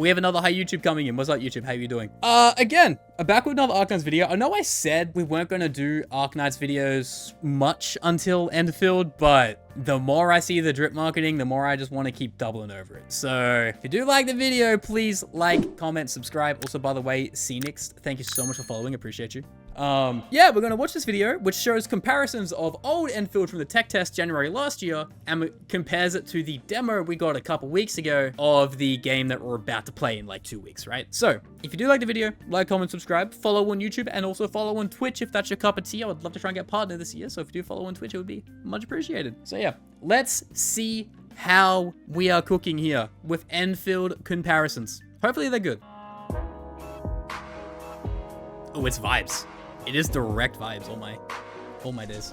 we have another Hi YouTube coming in. What's up, YouTube? How you doing? Again, back with another Arknights video. I know I said we weren't going to do Arknights videos much until Endfield, but the more I see the drip marketing, the more I just want to keep doubling over it. So if you do like the video, please like, comment, subscribe. Also, by the way, Scenics, thank you so much for following. Appreciate you. Yeah, we're gonna watch this video, which shows comparisons of old Endfield from the tech test January last year, and compares it to the demo we got a couple weeks ago of the game that we're about to play in like 2 weeks, right? So, if you do like the video, like, comment, subscribe, follow on YouTube, and also follow on Twitch if that's your cup of tea. I would love to try and get partner this year, so if you do follow on Twitch, it would be much appreciated. So yeah, let's see how we are cooking here with Endfield comparisons. Hopefully they're good. Oh, it's vibes. It is direct vibes all my days.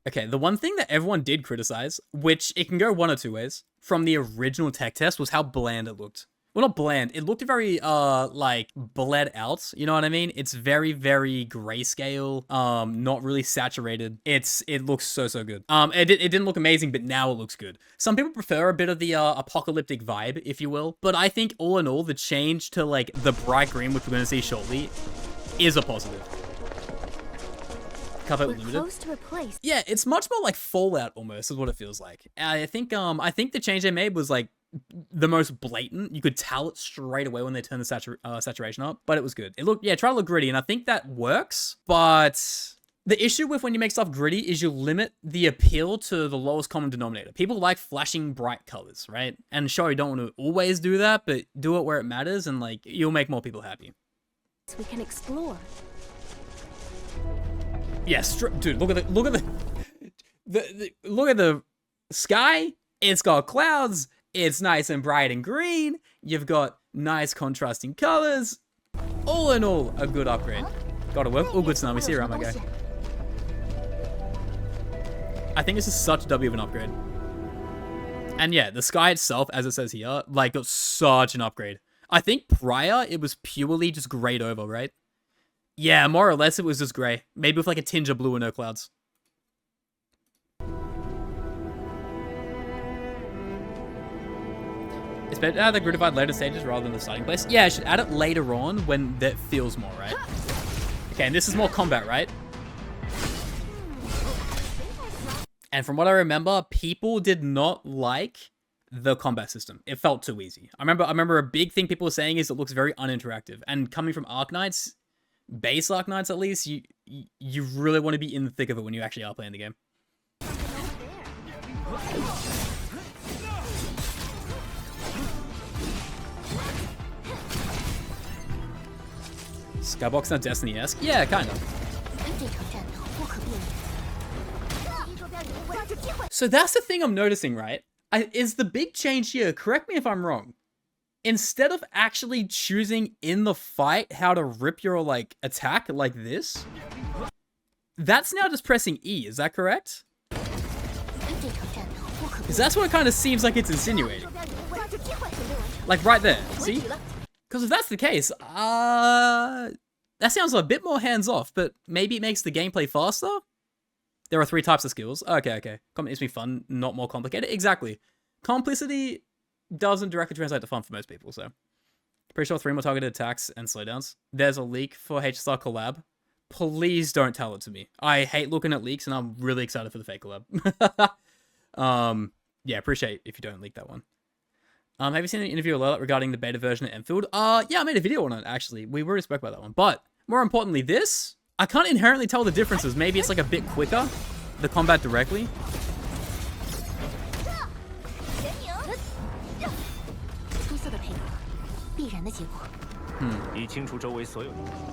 Okay, the one thing that everyone did criticize, which it can go one or two ways, from the original tech test was how bland it looked. Well, not bland. It looked very, like, bled out. You know what I mean? It's very, very grayscale. Not really saturated. It looks so good. It didn't look amazing, but now it looks good. Some people prefer a bit of the, apocalyptic vibe, if you will. But I think, all in all, the change to, like, the bright green, which we're going to see shortly, is a positive. Cover limited. Close to replace. Yeah, it's much more like Fallout, almost, is what it feels like. I think the change they made was, like, the most blatant. You could tell it straight away when they turned the saturation up, but it was good. It looked, yeah, try to look gritty, and I think that works, but the issue with when you make stuff gritty is you limit the appeal to the lowest common denominator. People like flashing bright colors, right? And sure, you don't want to always do that, but do it where it matters, and like, you'll make more people happy. We can explore. Yes, dude, look at the sky. It's got clouds. It's nice and bright and green. You've got nice contrasting colors. All in all, a good upgrade. Gotta work. All good, Tsunami. See you around, my guy. I think this is such a W of an upgrade. And yeah, the sky itself, as it says here, like, got such an upgrade. I think prior, it was purely just grayed over, right? Yeah, more or less, it was just gray. Maybe with like a tinge of blue and no clouds. It's better to add the gridified later stages rather than the starting place. Yeah, I should add it later on when that feels more, right? Okay, and this is more combat, right? And from what I remember, people did not like the combat system. It felt too easy. I remember a big thing people were saying is it looks very uninteractive. And coming from Arknights, base Arknights at least, you really want to be in the thick of it when you actually are playing the game. Skybox not Destiny-esque? Yeah, kind of. So that's the thing I'm noticing, right? Is the big change here, correct me if I'm wrong, instead of actually choosing in the fight how to rip your, like, attack like this, that's now just pressing E, is that correct? Because that's what it kind of seems like it's insinuating. Like right there, see? Because if that's the case, that sounds a bit more hands-off, but maybe it makes the gameplay faster? There are 3 types of skills. Okay. Combat needs to be fun, not more complicated. Exactly. Complicity doesn't directly translate to fun for most people, so. Pretty sure 3 more targeted attacks and slowdowns. There's a leak for HSR collab. Please don't tell it to me. I hate looking at leaks, and I'm really excited for the fake collab. Yeah, appreciate if you don't leak that one. Have you seen an interview alert regarding the beta version of Endfield? Yeah, I made a video on it, actually. We already spoke about that one. But, more importantly, this, I can't inherently tell the differences. Maybe it's like a bit quicker, the combat directly.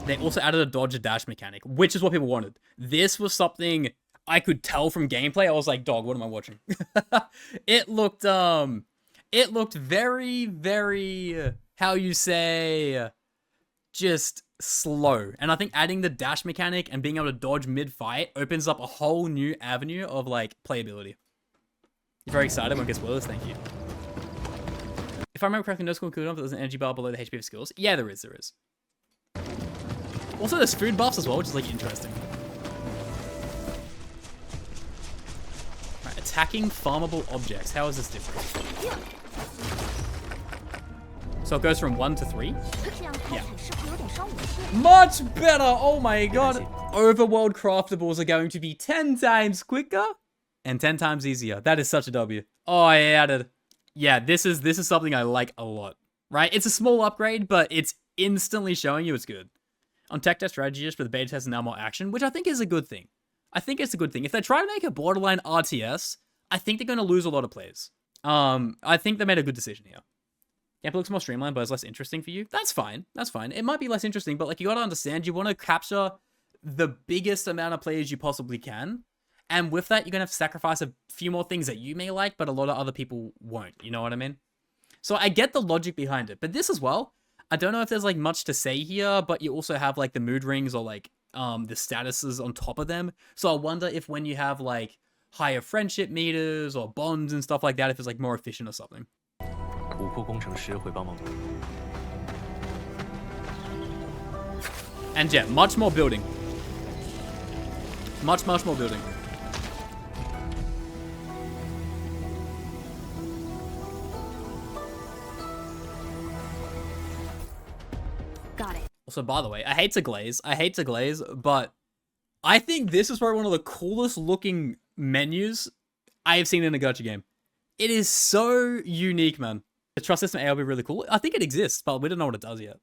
They also added a dodge and dash mechanic, which is what people wanted. This was something I could tell from gameplay. I was like, dog, what am I watching? It looked very, very, how you say, just slow. And I think adding the dash mechanic and being able to dodge mid-fight opens up a whole new avenue of, like, playability. You're very excited when it gets spoilers? Thank you. If I remember correctly, no skill cooldown, but there's an energy bar below the HP of skills. Yeah, there is. Also, there's food buffs as well, which is, like, interesting. Right, attacking farmable objects. How is this different? So it goes from 1 to 3. 这样开采是不是有点伤我的电？ Much better. Oh my god. Overworld craftables are going to be 10 times quicker and 10 times easier. That is such a W. Oh, I added. Yeah, this is something I like a lot. Right? It's a small upgrade, but it's instantly showing you it's good. On tech test strategies for the beta test and now more action, which I think is a good thing. I think it's a good thing. If they try to make a borderline RTS, I think they're going to lose a lot of players. I think they made a good decision here. Gameplay looks more streamlined, but it's less interesting for you. That's fine. That's fine. It might be less interesting, but like you got to understand, you want to capture the biggest amount of players you possibly can. And with that, you're going to have to sacrifice a few more things that you may like, but a lot of other people won't. You know what I mean? So I get the logic behind it. But this as well, I don't know if there's like much to say here, but you also have like the mood rings or like the statuses on top of them. So I wonder if when you have like higher friendship meters or bonds and stuff like that, if it's like more efficient or something. And yeah, much more building. Much more building. Got it. Also, by the way, I hate to glaze, but I think this is probably one of the coolest looking menus I have seen in a gacha game. It is so unique, man. The trust system AI will be really cool. I think it exists, but we don't know what it does yet.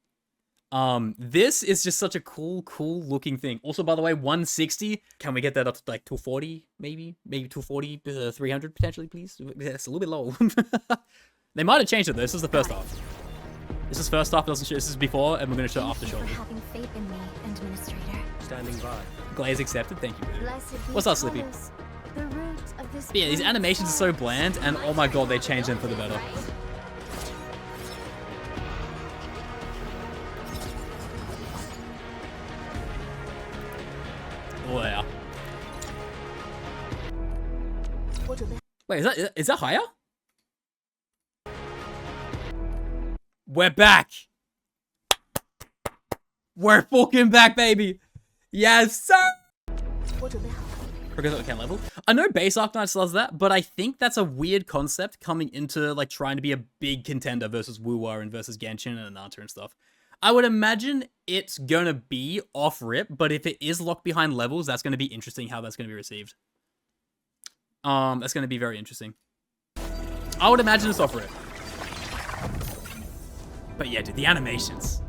This is just such a cool looking thing. Also, by the way, 160. Can we get that up to like 240, maybe? Maybe 240, 300 potentially, please? That's a little bit low. They might have changed it though. This is the first half. This is first half, doesn't show. This is before, and we're gonna show after shoulder. Having faith in me, Administrator. Standing by. Glaze accepted, thank you. Blessed be What's up, Slippy? Talos, the root of this But yeah, these animations are so bland, and oh my god, they changed them for the better. Oh yeah. Wait, is that higher? We're back. We're fucking back, baby. Yes, sir. Because okay, level. I know base Arknights does that, but I think that's a weird concept coming into like trying to be a big contender versus Wuwa and versus Genshin and Ananta and stuff. I would imagine it's gonna be off rip, but if it is locked behind levels, that's gonna be interesting how that's gonna be received. That's gonna be very interesting. I would imagine it's off rip. But yeah, dude, the animations.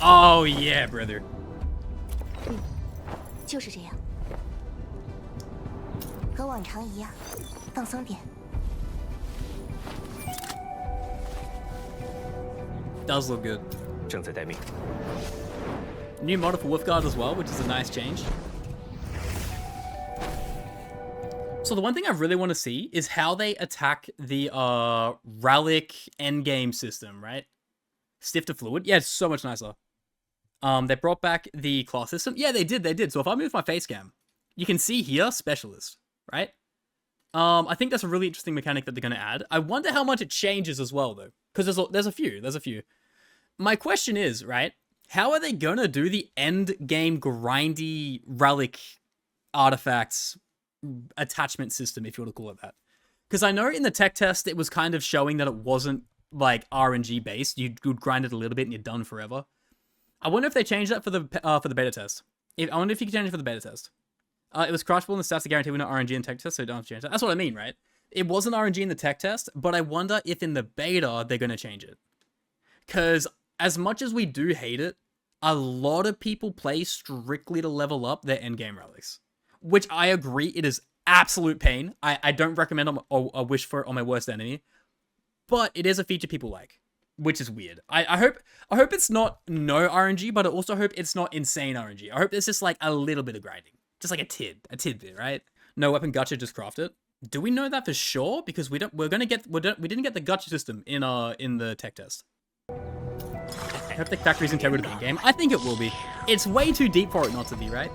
Oh yeah, brother. 就是这样，和往常一样，放松点。 Does look good. 正在待命。 New model for Wolfguard as well, which is a nice change. So the one thing I really want to see is how they attack the Relic Endgame system, right? Stiff to fluid. Yeah, it's so much nicer. They brought back the class system. Yeah, they did. So if I move my face cam, you can see here, specialist, right? I think that's a really interesting mechanic that they're going to add. I wonder how much it changes as well, though. Because there's a few. My question is, right, how are they going to do the end game grindy relic artifacts attachment system, if you want to call it that? Because I know in the tech test, it was kind of showing that it wasn't like RNG based. You'd grind it a little bit and you're done forever. I wonder if they changed that for the beta test. I wonder if you can change it for the beta test. It was crushable and the stats are guaranteed with no RNG in tech test, so you don't have to change that. That's what I mean, right? It wasn't RNG in the tech test, but I wonder if in the beta they're going to change it. Because as much as we do hate it, a lot of people play strictly to level up their endgame relics. Which I agree, it is absolute pain. I don't recommend or wish for it on my worst enemy. But it is a feature people like, which is weird. I hope it's not no RNG, but I also hope it's not insane RNG. I hope there's just like a little bit of grinding. Just like a tidbit, right? No weapon gacha, just craft it. Do we know that for sure? Because we didn't get the gacha system in the tech test. I hope the factory's integral to the game. I think it will be. It's way too deep for it not to be, right?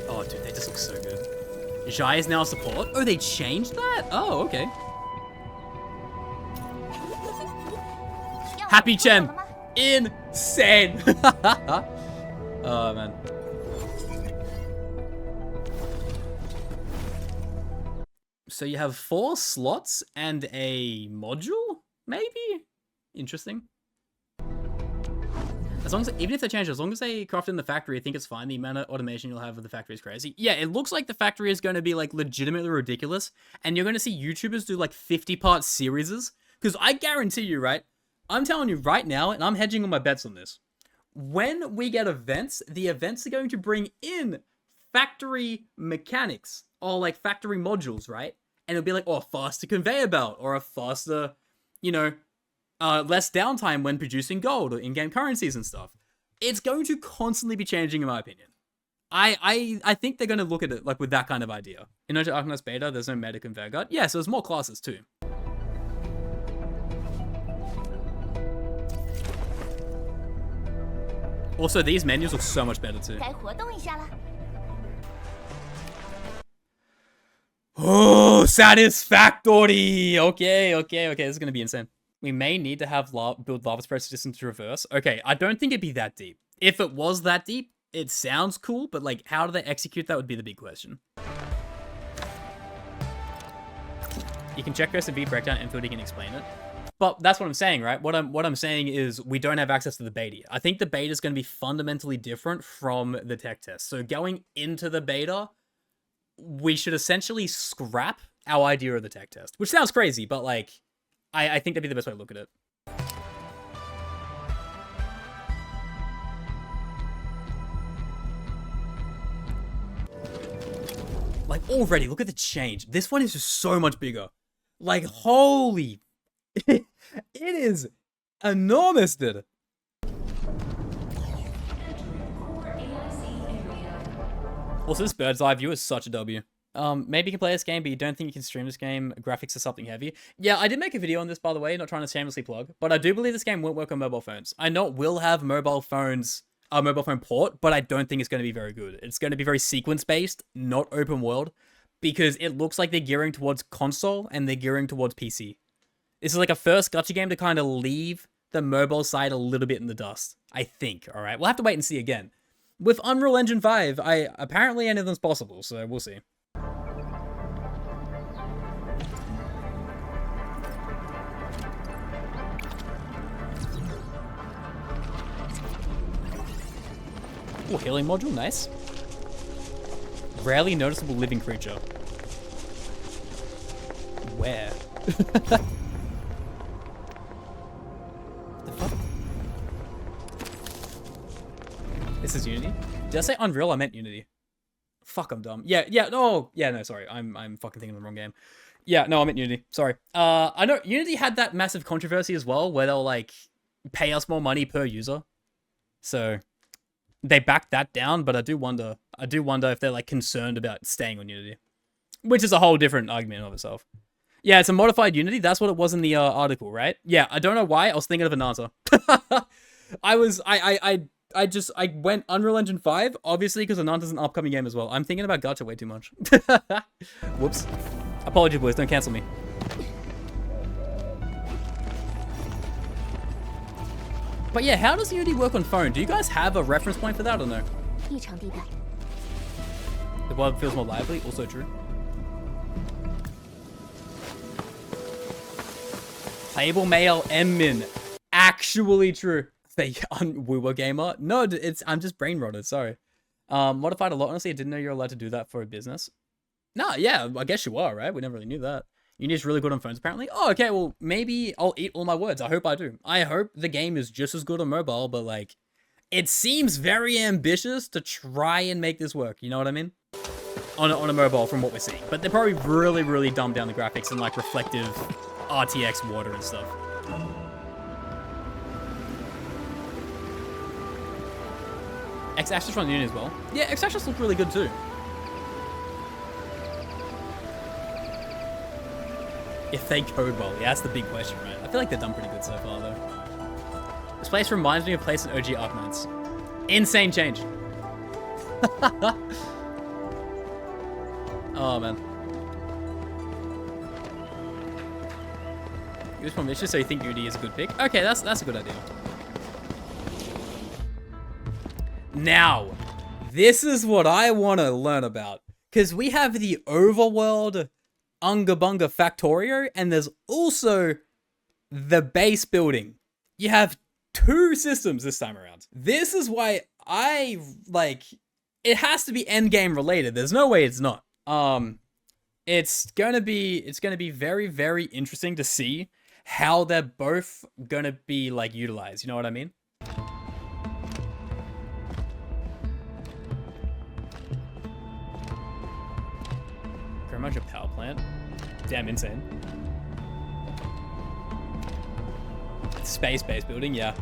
Oh, dude, they just look so good. Jai is now a support? Oh, they changed that? Oh, okay. Happy Chen! Insane! Oh, man. So you have 4 slots and a module, maybe? Interesting. As long as, even if they change it, as long as they craft it in the factory, I think it's fine. The amount of automation you'll have with the factory is crazy. Yeah, it looks like the factory is going to be like legitimately ridiculous. And you're going to see YouTubers do like 50-part series. Because I guarantee you, right? I'm telling you right now, and I'm hedging on my bets on this. When we get events, the events are going to bring in factory mechanics or like factory modules, right? And it'll be like, oh, a faster conveyor belt or a faster, you know, less downtime when producing gold or in-game currencies and stuff. It's going to constantly be changing, in my opinion. I think they're going to look at it like with that kind of idea. In Nojo Arknights Beta, there's no medic and Vanguard. Yeah, so there's more classes too. Also, these menus look so much better too. Oh, satisfactory! Okay, this is gonna be insane. We may need to have build lava spread system to reverse. Okay, I don't think it'd be that deep. If it was that deep, it sounds cool, but like, how do they execute that would be the big question. You can check us and V breakdown Endfield, you can explain it. But that's what I'm saying, right? What I'm saying is we don't have access to the beta. I think the beta is going to be fundamentally different from the tech test. So going into the beta, we should essentially scrap our idea of the tech test, which sounds crazy, but like, I think that'd be the best way to look at it. Like already, look at the change. This one is just so much bigger. Like, holy... It is enormous, dude. Also, this bird's eye view is such a W. Maybe you can play this game, but you don't think you can stream this game. Graphics are something heavy. Yeah, I did make a video on this, by the way, not trying to shamelessly plug, but I do believe this game won't work on mobile phones. I know it will have mobile phone port, but I don't think it's going to be very good. It's going to be very sequence-based, not open world, because it looks like they're gearing towards console and they're gearing towards PC. This is like a first gacha game to kind of leave the mobile side a little bit in the dust, I think, all right? We'll have to wait and see again. With Unreal Engine 5, apparently anything's possible, so we'll see. Oh, healing module, nice. Rarely noticeable living creature. Where? This is Unity? Did I say Unreal? I meant Unity. Fuck, I'm dumb. Yeah, no, sorry. I'm fucking thinking of the wrong game. Yeah, no, I meant Unity. Sorry. I know Unity had that massive controversy as well, where they'll, like, pay us more money per user. So, they backed that down, but I do wonder if they're, like, concerned about staying on Unity. Which is a whole different argument in of itself. Yeah, it's a modified Unity. That's what it was in the article, right? Yeah, I don't know why. I was thinking of Ananta. I went Unreal Engine 5, obviously, because Ananta's an upcoming game as well. I'm thinking about gacha way too much. Whoops. Apologies, boys. Don't cancel me. But yeah, how does Unity work on phone? Do you guys have a reference point for that or no? The world feels more lively. Also true. Playable male M-min. Actually true. We were gamer? No, I'm just brain rotted, sorry. Modified a lot, honestly. I didn't know you're allowed to do that for a business. No, yeah, I guess you are, right? We never really knew that. Unity's really good on phones, apparently. Oh, okay, well, maybe I'll eat all my words. I hope I do. I hope the game is just as good on mobile, but, like, it seems very ambitious to try and make this work. You know what I mean? On a mobile from what we're seeing. But they're probably really, really dumbed down the graphics and, like, reflective RTX water and stuff. X-Axis on Unity as well. Yeah, X-Axis look really good too. If they code well, yeah, that's the big question, right? I feel like they've done pretty good so far, though. This place reminds me of a place in OG Arknights. Insane change. Oh, man. Use permission, so you think Unity is a good pick? Okay, that's a good idea. Now, this is what I want to learn about. Because we have the overworld Unga Bunga Factorio, and there's also the base building. You have 2 systems this time around. This is why I like it has to be Endgame related. There's no way it's not. It's gonna be very, very interesting to see how they're both gonna be like utilized. You know what I mean? Much a power plant. Damn insane. Space base building, yeah.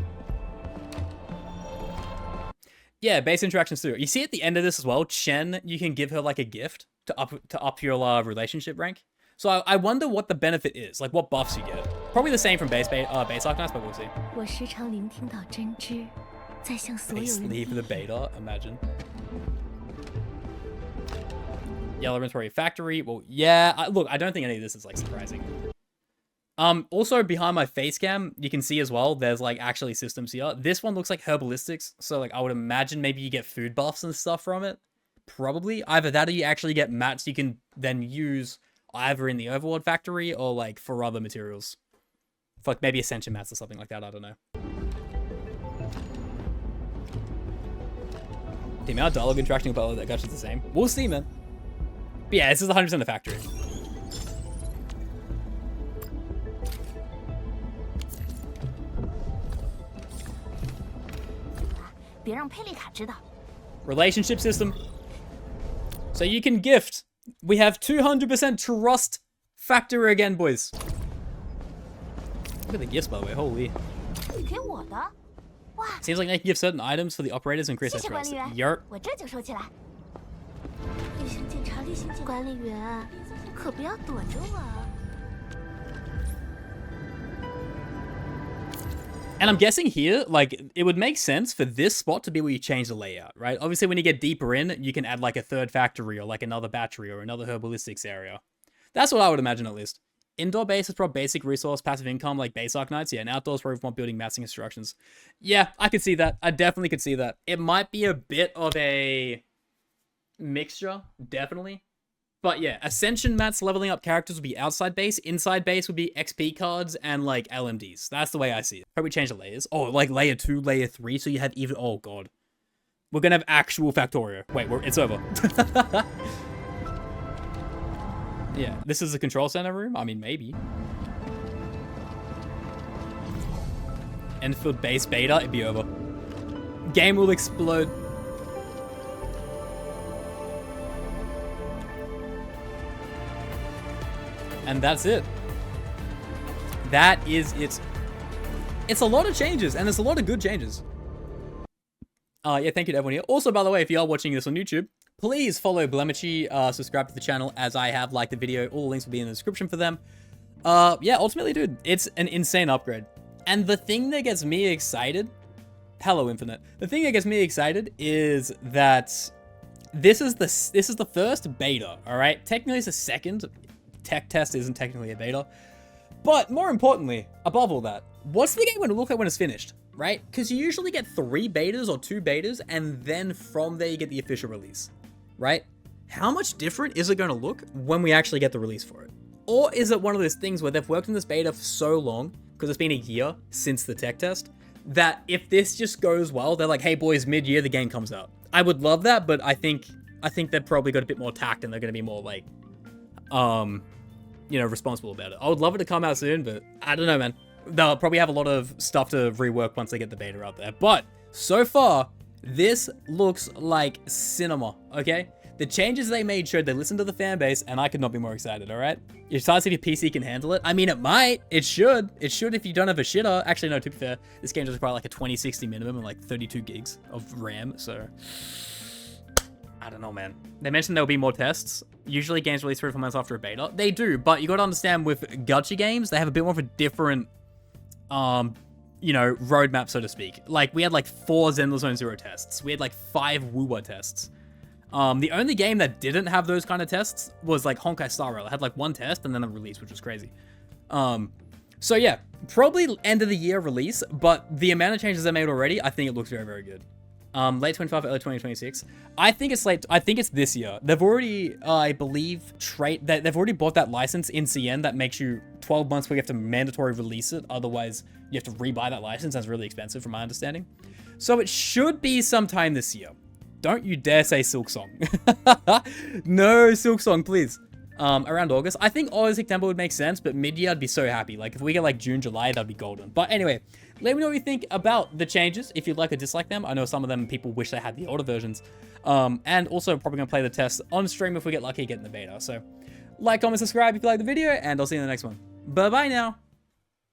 Yeah, base interactions too. You see at the end of this as well, Chen, you can give her like a gift to up your relationship rank. So I wonder what the benefit is, like what buffs you get. Probably the same from base Arknights, but we'll see. Base leave the beta, imagine. Yellow inventory factory. Well, yeah. Look, I don't think any of this is like surprising. Also behind my face cam, you can see as well, there's like actually systems here. This one looks like herbalistics. So like I would imagine maybe you get food buffs and stuff from it. Probably. Either that or you actually get mats you can then use either in the Overworld factory or like for other materials. For like maybe Ascension mats or something like that. I don't know. The amount of dialogue interacting about that gacha is the same. We'll see, man. But yeah, this is 100% the factory. Relationship system. So you can gift. We have 200% trust factor again, boys. Look at the gifts, by the way. Holy. Seems like they can give certain items for the operators and increase their trust. Yerp. And I'm guessing here, like, it would make sense for this spot to be where you change the layout, right? Obviously, when you get deeper in, you can add, like, a third factory or, like, another battery or another herbalistics area. That's what I would imagine, at least. Indoor base is probably basic resource, passive income, like base Arknights. Yeah, and outdoors probably want building massing instructions. Yeah, I could see that. I definitely could see that. It might be a bit of a mixture, definitely. But yeah, Ascension mats leveling up characters would be outside base. Inside base would be XP cards and like LMDs. That's the way I see it. Probably change the layers. Oh, like layer 2, layer 3. So you have even... Oh, God. We're going to have actual Factorio. Wait, it's over. Yeah, this is the control center room? I mean, maybe. Endfield base beta, it'd be over. Game will explode. And that's it. That is it. It's a lot of changes, and there's a lot of good changes. Yeah, thank you to everyone here. Also, by the way, if you are watching this on YouTube, please follow Blemishy, subscribe to the channel as I have liked the video. All the links will be in the description for them. Yeah, ultimately, dude, it's an insane upgrade. And the thing that gets me excited... Hello, Infinite. The thing that gets me excited is that this is the first beta, all right? Technically, it's the second. Tech test isn't technically a beta. But more importantly, above all that, what's the game going to look like when it's finished, right? Because you usually get 3 betas or 2 betas, and then from there you get the official release, right? How much different is it going to look when we actually get the release for it? Or is it one of those things where they've worked on this beta for so long, because it's been a year since the tech test, that if this just goes well, they're like, hey boys, mid-year the game comes out. I would love that, but I think they've probably got a bit more tact and they're going to be more like, you know, responsible about it. I would love it to come out soon, but I don't know, man. They'll probably have a lot of stuff to rework once they get the beta out there. But so far, this looks like cinema, okay? The changes they made showed they listened to the fan base, and I could not be more excited, all right? You're starting to see if your PC can handle it. I mean, it might. It should. It should if you don't have a shitter. Actually, no, to be fair, this game does require like a 2060 minimum and like 32 gigs of RAM, so... I don't know, man. They mentioned there'll be more tests. Usually games release 3 or 4 months after a beta. They do, but you got to understand with gacha games, they have a bit more of a different, you know, roadmap, so to speak. Like, we had like 4 Zenless Zone Zero tests. We had like 5 Wuwa tests. The only game that didn't have those kind of tests was like Honkai Star Rail. It had like 1 test and then a release, which was crazy. So yeah, probably end of the year release, but the amount of changes they made already, I think it looks very, very good. Late 25, early 2026. I think it's late. I think it's this year. They've already, I believe, they've already bought that license in CN that makes you 12 months where you have to mandatory release it. Otherwise, you have to rebuy that license. That's really expensive from my understanding. So it should be sometime this year. Don't you dare say Silk Song. No Silk Song, please. Around August. I think August, September would make sense, but mid-year I'd be so happy. Like if we get like June, July, that'd be golden. But anyway, let me know what you think about the changes, if you like or dislike them. I know some of them people wish they had the older versions. And also probably gonna play the test on stream if we get lucky getting the beta. So like, comment, subscribe if you like the video, and I'll see you in the next one. Bye-bye now.